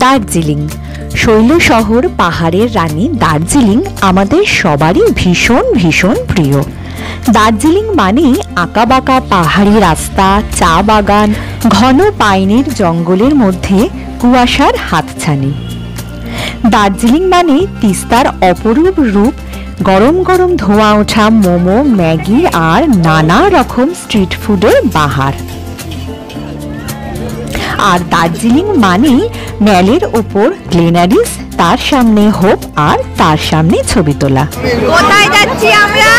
দার্জিলিং শৈল শহর, পাহাড়ের রানী দার্জিলিং আমাদের সবারই ভীষণ ভীষণ প্রিয়। দার্জিলিং মানে আঁকাবাঁকা পাহাড়ি রাস্তা, চা বাগান, ঘন পাইনের জঙ্গলের মধ্যে কুয়াশার হাতছানি। দার্জিলিং মানে তিস্তার অপরূপ রূপ, গরম গরম ধোঁয়া ওঠা মোমো, ম্যাগি আর নানা রকম স্ট্রিট ফুডের বাহার। আর দার্জিলিং মানে ম্যালের ওপর গ্লেনারিস, তার সামনে হোপ আর তার সামনে ছবি তোলা। কোথায় যাচ্ছি আমরা?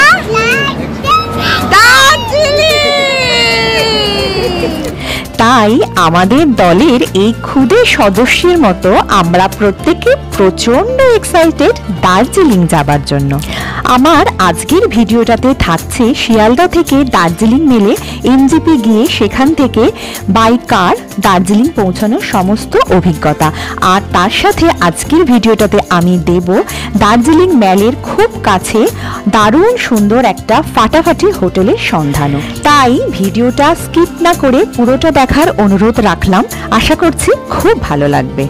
তাই আমাদের দলের এই ক্ষুদে সদস্যের মতো আমরা প্রত্যেকে প্রচন্ড এক্সাইটেড দার্জিলিং যাবার জন্য। আমার আজকের ভিডিওটাতে থাকছে শিয়ালদা থেকে দার্জিলিং মেলে এনজেপি গিয়ে সেখান থেকে বাই কার দার্জিলিং পৌঁছানোর সমস্ত অভিজ্ঞতা। আর তার সাথে আজকের ভিডিওটাতে আমি দেব দার্জিলিং মেলের খুব কাছে দারুণ সুন্দর একটা ফাটাফাটি হোটেলের সন্ধানও। তাই ভিডিওটা স্কিপ না করে পুরোটা দেখার অনুরোধ রাখলাম। আশা করছি খুব ভালো লাগবে।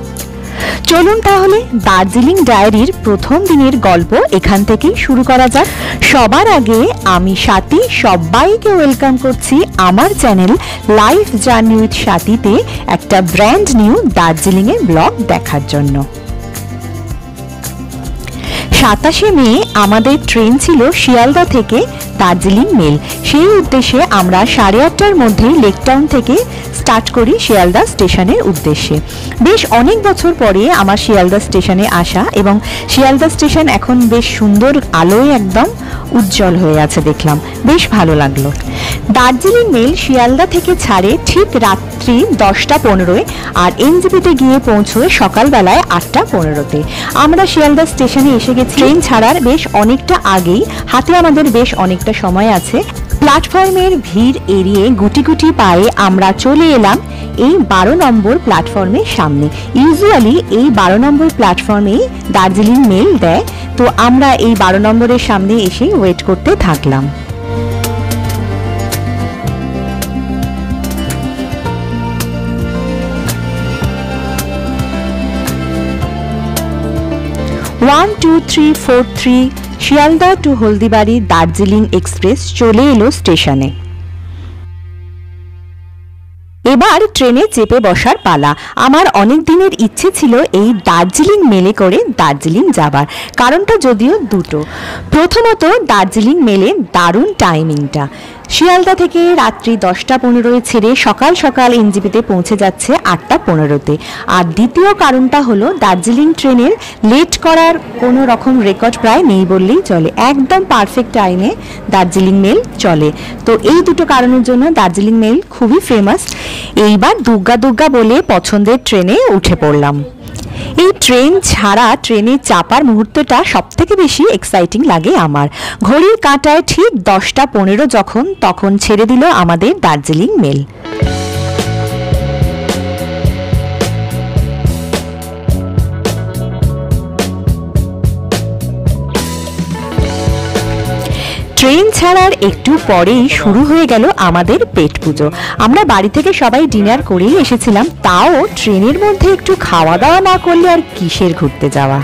চলুন তাহলে দার্জিলিং ডায়েরির প্রথম দিনের গল্প এখান থেকেই শুরু করা যাক। সবার আগে আমি স্বাতী সবাইকে ওয়েলকাম করছি আমার চ্যানেল লাইফ জার্নি উইথ স্বাতীতে একটা ব্র্যান্ড নিউ দার্জিলিংয়ের ব্লগ দেখার জন্য। 27শে মে আমাদের ট্রেন ছিল শিয়ালদা থেকে দার্জিলিং মেল। সেই উদ্দেশ্যে আমরা 8:30টার মধ্যে লেক টাউন থেকে স্টার্ট করি শিয়ালদা স্টেশনের উদ্দেশ্যে। বেশ অনেক বছর পরে আমার শিয়ালদা স্টেশনে আসা, এবং শিয়ালদা স্টেশন এখন বেশ সুন্দর আলোয় একদম উজ্জ্বল হয়ে আছে দেখলাম, বেশ ভালো লাগলো। দার্জিলিং মেল শিয়ালদা থেকে ছাড়ে ঠিক রাত্রি 10টা 15-এ আর এনজেপিতে গিয়ে পৌঁছয় সকালবেলায় 8টা 15-তে। আমরা শিয়ালদা স্টেশনে এসে গেছি ট্রেন ছাড়ার বেশ অনেকটা আগেই, হাতে আমাদের বেশ অনেকটা সময় আছে। প্ল্যাটফর্মের ভিড় এড়িয়ে গুটি গুটি পায়ে আমরা চলে এলাম এই 12 নম্বর প্ল্যাটফর্মের সামনে। ইউজুয়ালি এই 12 নম্বর প্ল্যাটফর্মেই দার্জিলিং মেল দেয়, তো আমরা এই 12 নম্বরের সামনে এসে ওয়েট করতে থাকলাম। One 2 3 4 3 Sealdah to Haldibari Darjeeling express চলে এলো স্টেশনে। এবার ট্রেনে চেপে বসার পালা। আমার অনেক দিনের ইচ্ছে ছিল এই দার্জিলিং মেলে করে দার্জিলিং যাবার। কারণটা যদিও দুটো। প্রথমত দার্জিলিং মেলে দারুণ টাইমিংটা, শিয়ালদা থেকে রাত্রি 10টা 15-এ ছেড়ে সকাল সকাল এনজেপিতে পৌঁছে যাচ্ছে 8টা 15-তে। আর দ্বিতীয় কারণটা হলো দার্জিলিং ট্রেনের লেট করার কোনো রকম রেকর্ড প্রায় নেই বললেই চলে, একদম পারফেক্ট টাইমে দার্জিলিং মেল চলে। তো এই দুটো কারণের জন্য দার্জিলিং মেল খুবই ফেমাস। এইবার দুগ্গা দুগ্গা বলে পছন্দের ট্রেনে উঠে পড়লাম। এই ট্রেন ছাড়া ট্রেনে চাপার মুহূর্তটা সব থেকে বেশি এক্সাইটিং লাগে আমার। ঘড়ির কাঁটায় ঠিক 10টা 15 যখন, তখন ছেড়ে দিল আমাদের দার্জিলিং মেল। ট্রেন ছাড়ার একটু পরেই শুরু হয়ে গেল আমাদের পেট পুজো। আমরা বাড়ি থেকে সবাই ডিনার করেই এসেছিলাম, তাও ট্রেনের মধ্যে একটু খাওয়া দাওয়া না করলে আর কিসের ঘুরতে যাওয়া।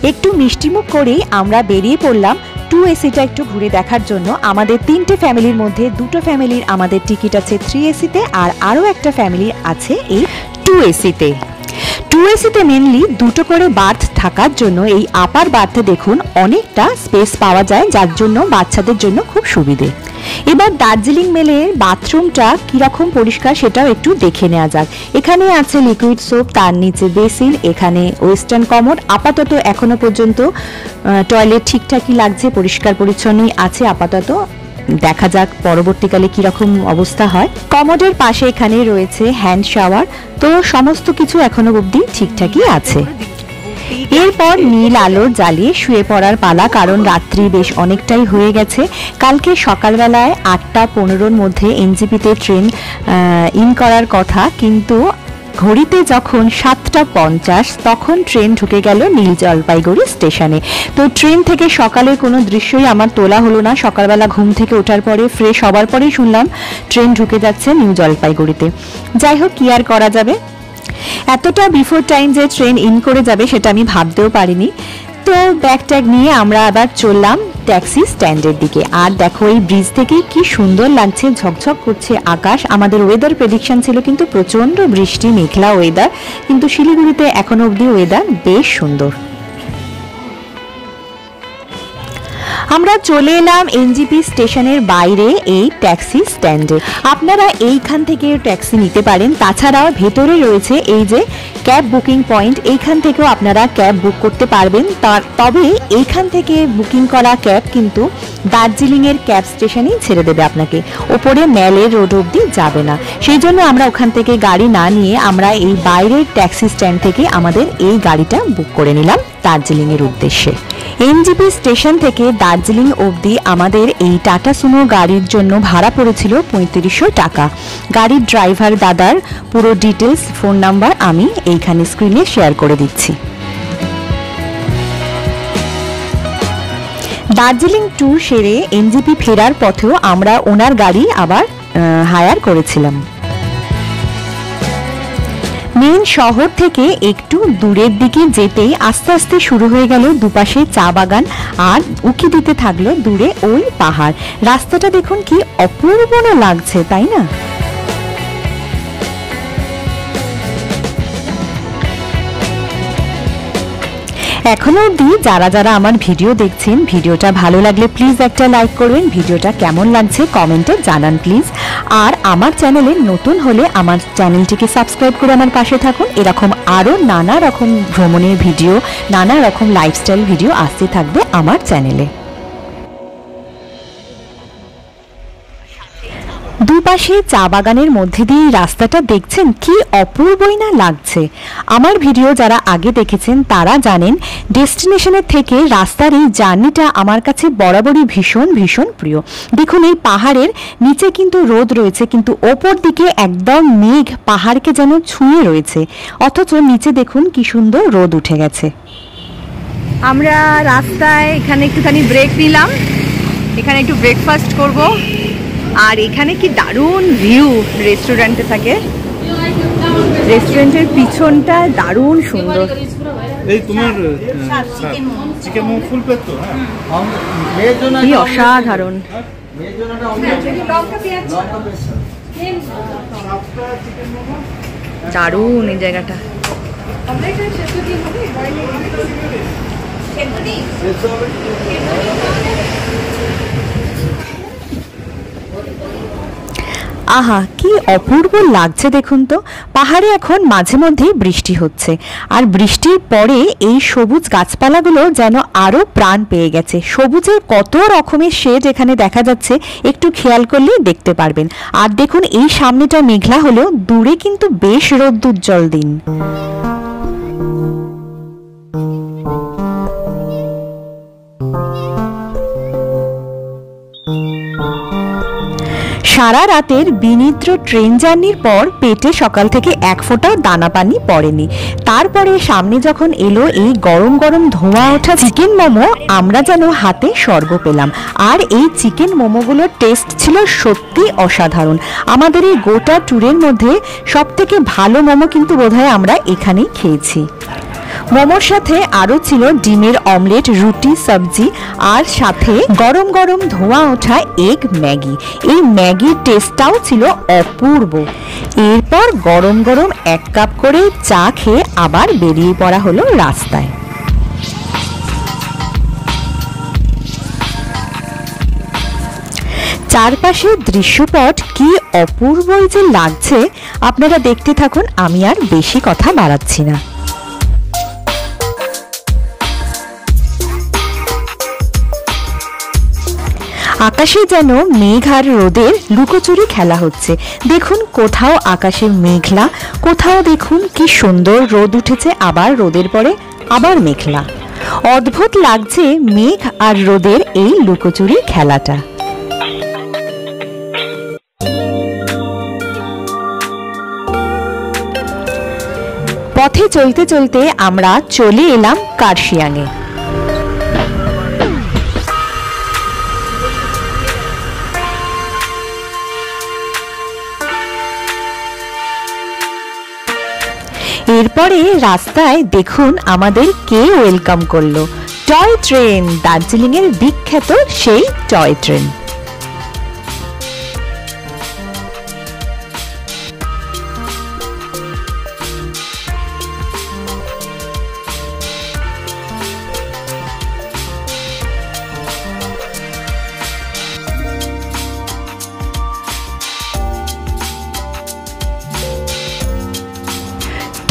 একটু মিষ্টিমুখ করেই আমরা বেরিয়ে পড়লাম 2AC-টা একটু ঘুরে দেখার জন্য। আমাদের 3টে ফ্যামিলির মধ্যে 2টো ফ্যামিলির আমাদের টিকিট আছে 3AC-তে, আর আরও একটা ফ্যামিলি আছে এই 2AC-তে। 2AC-তে মেনলি 2টো করে বার্থ থাকার জন্য এই আপার বার্থে দেখুন অনেকটা স্পেস পাওয়া যায়, যার জন্য বাচ্চাদের জন্য খুব সুবিধে। এবার দার্জিলিং মেলের বাথরুমটা কিরকম পরিষ্কার সেটাও একটু দেখে নেওয়া যাক। এখানে আছে লিকুইড সোপ, তার নিচে বেসিন, এখানে ওয়েস্টার্ন কমোড। আপাতত এখনো পর্যন্ত টয়লেট ঠিকঠাকই লাগছে, পরিষ্কার পরিচ্ছন্নই আছে আপাতত। দেখা যাক পরবর্তীকালে কিরকম অবস্থা হয়। কমোডের পাশে এখানে রয়েছে হ্যান্ড শাওয়ার, তো সমস্ত কিছু এখনো অবধি ঠিকঠাকই আছে। এরপর নীল আলো জ্বালিয়ে শুয়ে পড়ার পালা, কারণ রাত্রি বেশ অনেকটাই হয়ে গেছে। কালকে সকালবেলায় 8টা 15-র মধ্যে এনজেপিতে ট্রেন ইন করার কথা, কিন্তু ঘড়িতে যখন 7:50 তখন ট্রেন ঢুকে গেল নীল জলপাইগুড়ি স্টেশনে। তো ট্রেন থেকে সকালে কোনো দৃশ্যই আমার তোলা হলো না। সকালবেলা ঘুম থেকে ওঠার পরে ফ্রেশ হবার পরেই শুনলাম ট্রেন ঢুকে যাচ্ছে নিউ জলপাইগুড়িতে। যাই হোক, কি আর করা যাবে, এতটা বিফোর টাইম যে ট্রেন ইন করে যাবে সেটা আমি ভাবতেও পারিনি। তো ব্যাগ ট্যাগ নিয়ে আমরা আবার চললাম ট্যাক্সি স্ট্যান্ডের দিকে। আর দেখো, এই ব্রিজ থেকে কি সুন্দর লাগছে, ঝকঝক করছে আকাশ। আমাদের ওয়েদার প্রেডিকশন ছিল কিন্তু প্রচণ্ড বৃষ্টি, মেঘলা ওয়েদার, কিন্তু শিলিগুড়িতে এখনো অবধি ওয়েদার বেশ সুন্দর। আমরা চলে এলাম এনজিপি স্টেশনের বাইরে এই ট্যাক্সি স্ট্যান্ডে। আপনারা এইখান থেকে ট্যাক্সি নিতে পারেন। তাছাড়াও ভেতরে রয়েছে এই যে ক্যাব বুকিং পয়েন্ট, এইখান থেকেও আপনারা ক্যাব বুক করতে পারবেন। তবে এইখান থেকে বুকিং করা ক্যাব কিন্তু দার্জিলিংয়ের ক্যাব স্টেশনেই ছেড়ে দেবে আপনাকে, ওপরে ম্যালের রোড অবধি যাবে না। সেই জন্য আমরা ওখান থেকে গাড়ি না নিয়ে আমরা এই বাইরের ট্যাক্সি স্ট্যান্ড থেকে আমাদের এই গাড়িটা বুক করে নিলাম দার্জিলিংয়ের উদ্দেশ্যে। এনজিপি স্টেশন থেকে দার্জিলিং অবধি আমাদের এই টাটা সুমো গাড়ির জন্য ভাড়া পড়েছিল 3500 টাকা। গাড়ির ড্রাইভার দাদার পুরো ডিটেলস, ফোন নাম্বার আমি এইখানে স্ক্রিনে শেয়ার করে দিচ্ছি। দার্জিলিং ট্যুর সেরে এনজিপি ফেরার পথেও আমরা ওনার গাড়ি আবার হায়ার করেছিলাম। মেন শহর থেকে একটু দূরের দিকে যেতেই আস্তে আস্তে শুরু হয়ে গেল দুপাশে চা বাগান, আর উকি দিতে থাকলো দূরে ওই পাহাড়। রাস্তাটা দেখুন কি অপূর্ব লাগছে, তাই না? এখনো অবধি যারা যারা আমার ভিডিও দেখছেন, ভিডিওটা ভালো লাগলে প্লিজ একটা লাইক করবেন। ভিডিওটা কেমন লাগছে কমেন্টে জানান প্লিজ। আর আমার চ্যানেলে নতুন হলে আমার চ্যানেলটিকে সাবস্ক্রাইব করে আমার পাশে থাকুন। এরকম আরও নানা রকম ভ্রমণের ভিডিও, নানা রকম লাইফস্টাইল ভিডিও আসতে থাকবে আমার চ্যানেলে। দুপাশে চা বাগানের মধ্যে দিয়ে রাস্তাটা দেখছেন কি অপূর্বই না লাগছে। আমার ভিডিও যারা আগে দেখেছেন তারা জানেন ডেস্টিনেশনের থেকে রাস্তার এই জার্নিটা আমার কাছে বরাবরই ভীষণ ভীষণ প্রিয়। দেখুন, এই পাহাড়ের নিচে কিন্তু রোদ রয়েছে, কিন্তু ওপর দিকে একদম মেঘ পাহাড়কে যেন ছুঁয়ে রয়েছে, অথচ নিচে দেখুন কি সুন্দর রোদ উঠে গেছে। আমরা রাস্তায় এখানে একটুখানি ব্রেক নিলাম, এখানে একটু ব্রেকফাস্ট করব। আর এখানে কি দারুণ ভিউ রেস্টুরেন্টে থাকে, রেস্টুরেন্টের পিছনটা দারুণ সুন্দর। এই তোমার চিকেন মোমো ফুল প্লেট তো? কি অসাধারণ। দারুণ এই জায়গাটা। আহা, কি অপূর্ব লাগছে দেখুন তো। পাহাড়ে এখন মাঝে মধ্যেই বৃষ্টি হচ্ছে, আর বৃষ্টির পরে এই সবুজ গাছপালাগুলো যেন আরো প্রাণ পেয়ে গেছে। সবুজের কত রকমের শেড এখানে দেখা যাচ্ছে, একটু খেয়াল করলেই দেখতে পারবেন। আর দেখুন, এই সামনেটা মেঘলা হলেও দূরে কিন্তু বেশ রোদ্দুজ্জ্বল দিন। সারা রাতের বিনিদ্র ট্রেন জার্নির পর পেটে সকাল থেকে এক ফোঁটাও দানা পানি পড়েনি। তারপরে সামনে যখন এলো এই গরম গরম ধোঁয়া ওঠা চিকেন মোমো, আমরা যেন হাতে স্বর্গ পেলাম। আর এই চিকেন মোমোগুলোর টেস্ট ছিল সত্যি অসাধারণ। আমাদের এই গোটা ট্যুরের মধ্যে সব থেকে ভালো মোমো কিন্তু বোধহয় আমরা এখানেই খেয়েছি। মোমোর সাথে আরও ছিল ডিমের অমলেট, রুটি, সবজি, আর সাথে গরম গরম ধোঁয়া ওঠা এগ ম্যাগি। এই ম্যাগির টেস্টটাও ছিল অপূর্ব। এরপর গরম গরম 1 কাপ করে চা খেয়ে আবার বেরিয়ে পড়া হলো রাস্তায়। চারপাশের দৃশ্যপট কি অপূর্বই যে লাগছে, আপনারা দেখতে থাকুন, আমি আর বেশি কথা বাড়াচ্ছি না। আকাশে যেন মেঘ আর রোদের লুকোচুরি খেলা হচ্ছে। দেখুন, কোথাও আকাশে মেঘলা, কোথাও দেখুন কি সুন্দর রোদ উঠেছে, আবার রোদের পরে আবার মেঘলা। অদ্ভুত লাগছে মেঘ আর রোদের এই লুকোচুরি খেলাটা। পথে চলতে চলতে আমরা চলে এলাম কার্শিয়াংয়ে। এরপরে রাস্তায় দেখুন আমাদের কে ওয়েলকাম করলো, টয় ট্রেন, দার্জিলিং এর বিখ্যাত সেই টয় ট্রেন।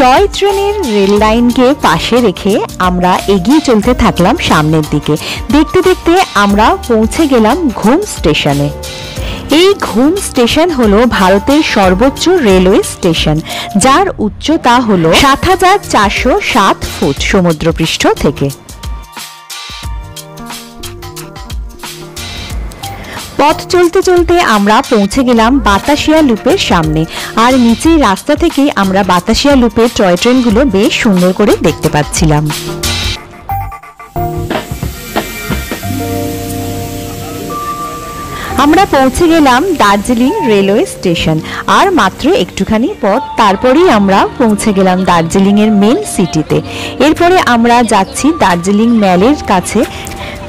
টয় ট্রেনের রেল লাইনকে পাশে রেখে আমরা এগিয়ে চলতে থাকলাম সামনের দিকে। দেখতে দেখতে আমরা পৌঁছে গেলাম ঘুম স্টেশনে। এই ঘুম স্টেশন হলো ভারতের সর্বোচ্চ রেলওয়ে স্টেশন, যার উচ্চতা হলো ৭৪০৭ ফুট সমুদ্রপৃষ্ঠ থেকে। পথ চলতে চলতে আমরা পৌঁছে গেলাম বাতাসিয়া লুপের সামনে, আর নিচের রাস্তা থেকে আমরা বাতাসিয়া লুপের টয় ট্রেনগুলো বেশ সুন্দর করে দেখতে পাচ্ছিলাম। আমরা পৌঁছে গেলাম দার্জিলিং রেলওয়ে স্টেশন, আর মাত্র একটুখানি পথ তারপরেই আমরা পৌঁছে গেলাম দার্জিলিং এর মেন সিটিতে। এরপরে আমরা যাচ্ছি দার্জিলিং ম্যালের কাছে।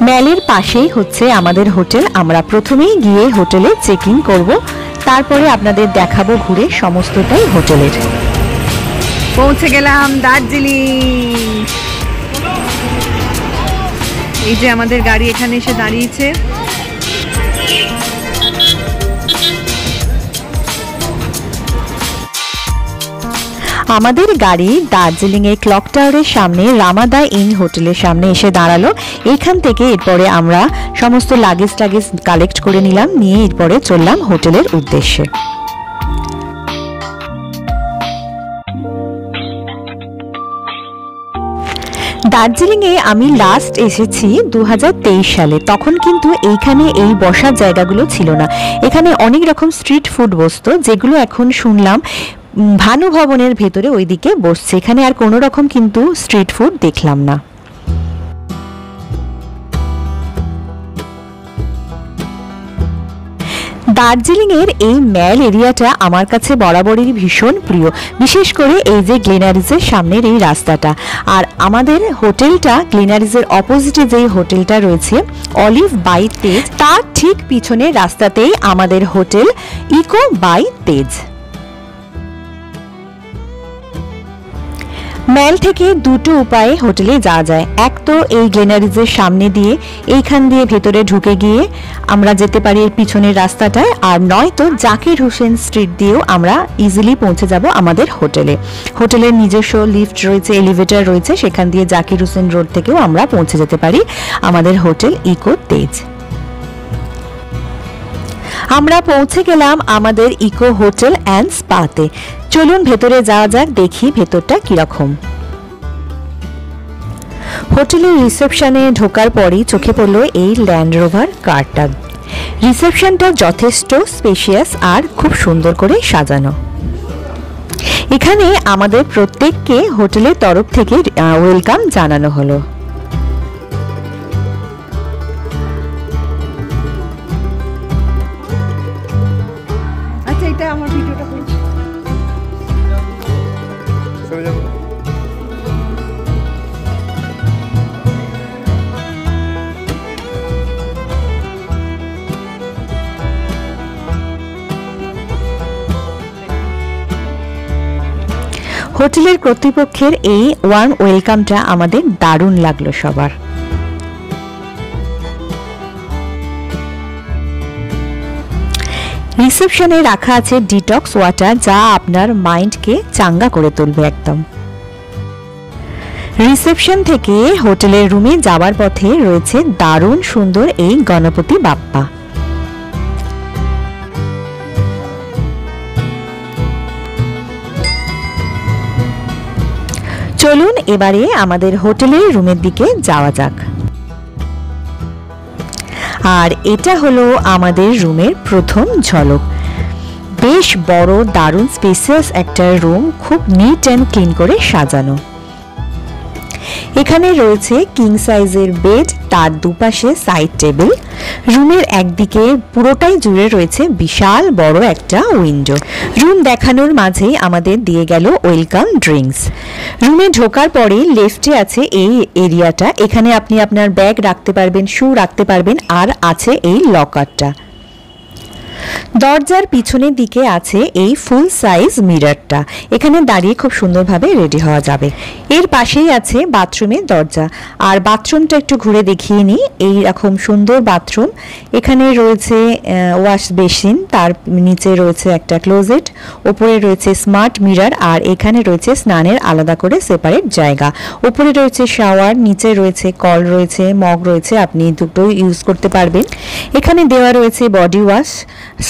ম্যালের পাশেই হচ্ছে আমাদের হোটেল। আমরা প্রথমেই গিয়ে হোটেলে চেক ইন করবো, তারপরে আপনাদের দেখাবো ঘুরে সমস্তটাই হোটেলের। পৌঁছে গেলাম দার্জিলিং। এই যে আমাদের গাড়ি এখানে এসে দাঁড়িয়েছে। আমাদের গাড়ি দার্জিলিং এর ক্লক টাওয়ারের সামনে রামাদা ইন হোটেলের সামনে এসে দাঁড়ালো। এখান থেকে এরপরে আমরা সমস্ত লাগেজ টাগেজ কালেক্ট করে নিলাম, নিয়ে এরপরে চললাম হোটেলের উদ্দেশ্যে। দার্জিলিং এ আমি লাস্ট এসেছি ২০২৩ সালে। তখন কিন্তু এইখানে এই বসার জায়গাগুলো ছিল না। এখানে অনেক রকম স্ট্রিট ফুড বসতো, যেগুলো এখন শুনলাম ভানু ভবনের ভেতরে ওইদিকে বসছে। এখানে আর কোনো রকম কিন্তু স্ট্রিট ফুড দেখলাম না। দার্জিলিং এর এই ম্যাল এরিয়াটা আমার কাছে বরাবরই ভীষণ প্রিয়, বিশেষ করে এই যে গ্লেনারিজের সামনের এই রাস্তাটা। আর আমাদের হোটেলটা গ্লেনারিজের অপোজিটে যেই হোটেলটা রয়েছে অলিভ বাই তেজ, তার ঠিক পিছনের রাস্তাতেই আমাদের হোটেল ইকো বাই তেজ। ম্যাল থেকে দুটো উপায়ে হোটেলে যাওয়া যায়। এক তো এই গ্লেনারিজের সামনে দিয়ে এইখান দিয়ে ভেতরে ঢুকে গিয়ে আমরা যেতে পারি এর পিছনের রাস্তাটায়, আর নয়তো জাকির হোসেন স্ট্রিট দিয়েও আমরা ইজিলি পৌঁছে যাব আমাদের হোটেলে। হোটেলের নিজস্ব লিফট রয়েছে, এলিভেটর রয়েছে, সেখান দিয়ে জাকির হোসেন রোড থেকেও আমরা পৌঁছে যেতে পারি আমাদের হোটেল ইকো তেজ। আমরা পৌঁছে গেলাম আমাদের ইকো হোটেল অ্যান্ড স্পাতে। চলুন ভেতরে যাওয়া যাক, দেখি ভেতরটা কিরকম। হোটেলের রিসেপশনে ঢোকার পরই চোখে পড়লো এই ল্যান্ড রোভার কারটা। রিসেপশনটা যথেষ্ট স্পেশিয়াস আর খুব সুন্দর করে সাজানো। এখানে আমাদের প্রত্যেককে হোটেলের তরফ থেকে ওয়েলকাম জানানো হলো। আচ্ছা, এটা আমার ভিডিওটা করছি। হোটেলের কর্তৃপক্ষের এই ওয়ার্ম ওয়েলকামটা আমাদের দারুণ লাগলো সবার। রিসেপশনে রাখা আছে ডিটক্স ওয়াটার, যা আপনার মাইন্ডকে চাঙ্গা করে তুলবে একদম। রিসেপশন থেকে হোটেলের রুমে যাওয়ার পথে রয়েছে দারুণ সুন্দর এই গণপতি বাপ্পা। চলুন এবারে আমাদের হোটেলের রুমের দিকে যাওয়া যাক। আর এটা হলো আমাদের রুমের প্রথম ঝলক। বেশ বড় দারুণ স্পেসিয়াস একটা রুম, খুব নিট অ্যান্ড ক্লিন করে সাজানো। এখানে রয়েছে কিং সাইজের বেড, তার দুপাশে সাইড টেবিল। রুমের একদিকে পুরোটাই জুড়ে রয়েছে বিশাল বড় একটা উইন্ডো। রুম দেখানোর মাঝেই আমাদের দিয়ে গেল ওয়েলকাম ড্রিঙ্কস। রুমে ঢোকার পরে লেফটে আছে এই এরিয়াটা, এখানে আপনি আপনার ব্যাগ রাখতে পারবেন, শু রাখতে পারবেন, আর আছে এই লকারটা। দরজার পিছনের দিকে আছে এই ফুল সাইজ মিররটা, এখানে দাঁড়িয়ে খুব সুন্দরভাবে রেডি হওয়া যাবে। এর পাশেই আছে বাথরুমের দরজা, আর বাথরুমটা একটু ঘুরে দেখিয়ে নিই। এই রকম সুন্দর বাথরুম, এখানে রয়েছে ওয়াশ বেসিন, তার নিচে রয়েছে একটা ক্লোজেট, ওপরে রয়েছে স্মার্ট মিরর, আর এখানে রয়েছে স্নানের আলাদা করে সেপারেট জায়গা। ওপরে রয়েছে শাওয়ার, নিচে রয়েছে কল, রয়েছে মগ, রয়েছে আপনি দুটো ইউজ করতে পারবেন। এখানে দেওয়া রয়েছে body wash,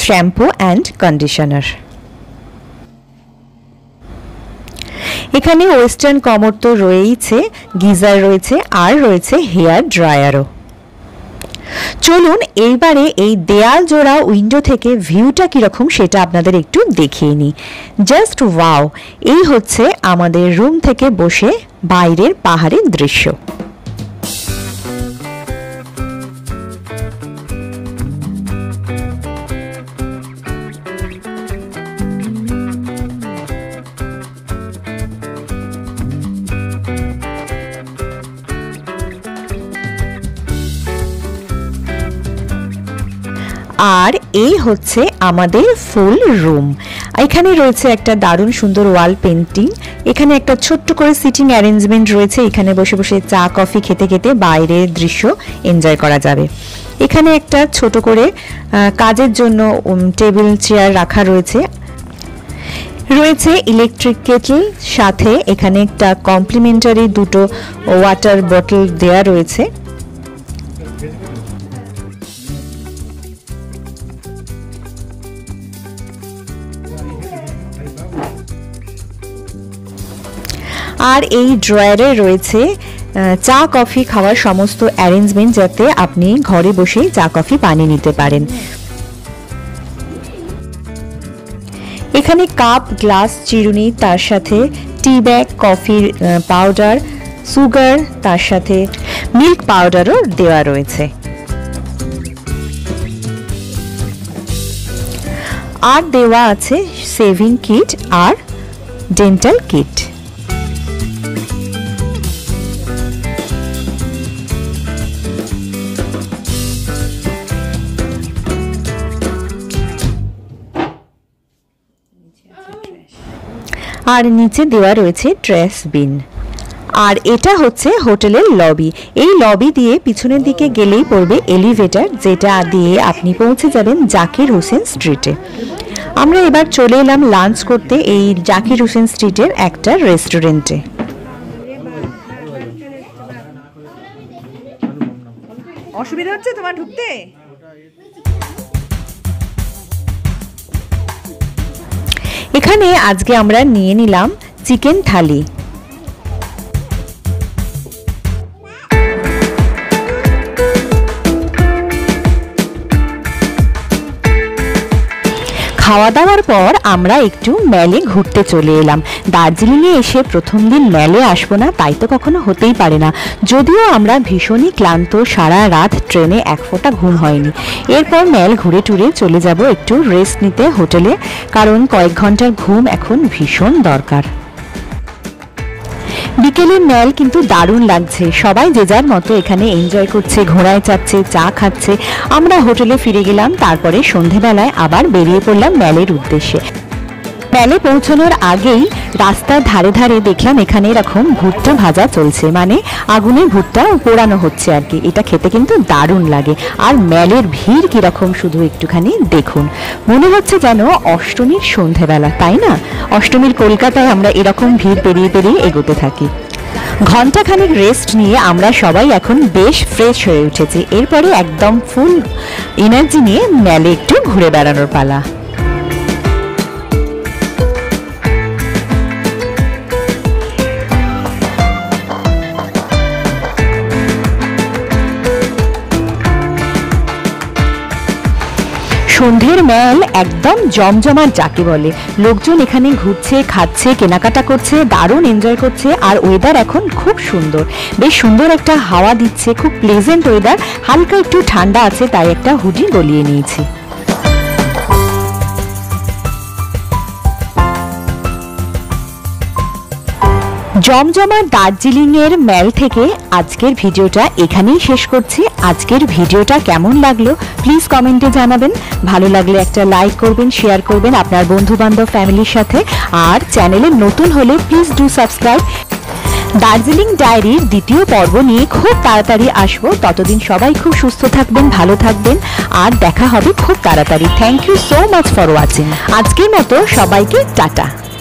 shampoo and conditioner. এখানে ওয়েস্টার্ন কমোড তো রয়েছে, গিজার রয়েছে, আর রয়েছে হেয়ার ড্রায়ারও। চলুন এইবারে এই দেয়াল জোড়া উইন্ডো থেকে ভিউটা কিরকম সেটা আপনাদের একটু দেখিয়ে নিই। Just wow! এই হচ্ছে আমাদের রুম থেকে বসে বাইরের পাহাড়ের দৃশ্য। আর এই হচ্ছে আমাদের ফুল রুম। এখানে রয়েছে একটা দারুণ সুন্দর ওয়াল পেন্টিং, এখানে একটা ছোট্ট করে সিটিং অ্যারেঞ্জমেন্ট রয়েছে, এখানে বসে বসে চা কফি খেতে খেতে বাইরের দৃশ্য এনজয় করা যাবে। এখানে একটা ছোট করে কাজের জন্য টেবিল চেয়ার রাখা রয়েছে, রয়েছে ইলেকট্রিক কেটল, সাথে এখানে একটা কমপ্লিমেন্টারি দুটো ওয়াটার বোতল দেয়া রয়েছে। আর এই ড্রয়ারে রয়েছে চা কফি খাওয়ার সমস্ত অ্যারেঞ্জমেন্ট, যাতে আপনি ঘরে বসেই চা কফি বানিয়ে নিতে পারেন। এখানে কাপ, গ্লাস, চিরুনি, তার সাথে টি ব্যাগ, কফির পাউডার, সুগার, তার সাথে মিল্ক পাউডারও দেওয়া রয়েছে। আর দেওয়া আছে সেভিং কিট আর ডেন্টাল কিট। আর নিচে দেওয়া রয়েছে ট্র্যাশ বিন। আর এটা হচ্ছে হোটেলের লবি। এই লবি দিয়ে পিছনের দিকে গেলেই পড়বে এলিভেটর, যেটা দিয়ে আপনি পৌঁছে যাবেন জাকির হোসেন স্ট্রিটে। আমরা এবার চলে এলাম লাঞ্চ করতে এই জাকির হোসেন স্ট্রিটের একটা রেস্টুরেন্টে। অসুবিধা হচ্ছে তোমার ঢুকতে? এখানে আজকে আমরা নিয়ে নিলাম চিকেন থালি। খাওয়া দাওয়ার পর আমরা একটু ম্যালে ঘুরতে চলে এলাম। দার্জিলিংয়ে এসে প্রথম দিন ম্যালে আসবো না তাই তো কখনো হতেই পারে না। যদিও আমরা ভীষণই ক্লান্ত, সারা রাত ট্রেনে এক ফোঁটা ঘুম হয়নি। এরপর ম্যাল ঘুরে টুরে চলে যাব একটু রেস্ট নিতে হোটেলে, কারণ কয়েক ঘন্টার ঘুম এখন ভীষণ দরকার। বিকেলের ম্যাল কিন্তু দারুণ লাগছে, সবাই যে যার মতো এখানে এনজয় করছে, ঘোড়ায় চাচ্ছে, চা খাচ্ছে। আমরা হোটেলে ফিরে গেলাম, তারপরে সন্ধেবেলায় আবার বেরিয়ে পড়লাম ম্যালের উদ্দেশ্যে। ম্যালে পৌঁছানোর আগেই রাস্তার ধারে ধারে দেখলাম এখানে এরকম ভুট্টা ভাজা চলছে, মানে আগুনে ভুট্টা পোড়ানো হচ্ছে আর কি। এটা খেতে কিন্তু দারুণ লাগে। আর ম্যালের ভিড় কিরকম শুধু একটুখানি দেখুন, মনে হচ্ছে যেন অষ্টমীর সন্ধেবেলা, তাই না? অষ্টমীর কলকাতায় আমরা এরকম ভিড় পেরিয়ে পেরিয়ে এগোতে থাকি। ঘন্টাখানেক রেস্ট নিয়ে আমরা সবাই এখন বেশ ফ্রেশ হয়ে উঠেছি। এরপরে একদম ফুল এনার্জি নিয়ে ম্যালে একটু ঘুরে বেড়ানোর পালা। সন্ধ্যের মেল একদম জমজমাট যাকে বলে। লোকজন এখানে ঘুরছে, খাচ্ছে, কেনাকাটা করছে, দারুণ এনজয় করছে। আর ওয়েদার এখন খুব সুন্দর, বেশ সুন্দর একটা হাওয়া দিচ্ছে, খুব প্লেজেন্ট ওয়েদার। হালকা একটু ঠান্ডা আছে, তাই একটা হুডি গলিয়ে নিয়েছি। জমজমাট দার্জিলিং এর মেল থেকে আজকের ভিডিওটা এখানেই শেষ করছি। আজকের ভিডিওটা কেমন লাগলো প্লিজ কমেন্টে জানাবেন। ভালো লাগলে একটা লাইক করবেন, শেয়ার করবেন আপনার বন্ধু বান্ধব ফ্যামিলির সাথে। আর চ্যানেলে নতুন হলে প্লিজ ডু সাবস্ক্রাইব। দার্জিলিং ডায়েরির দ্বিতীয় পর্ব নিয়ে খুব তাড়াতাড়ি আসবো। ততদিন সবাই খুব সুস্থ থাকবেন, ভালো থাকবেন, আর দেখা হবে খুব তাড়াতাড়ি। Thank you so much for watching. আজকের মতো সবাইকে টাটা।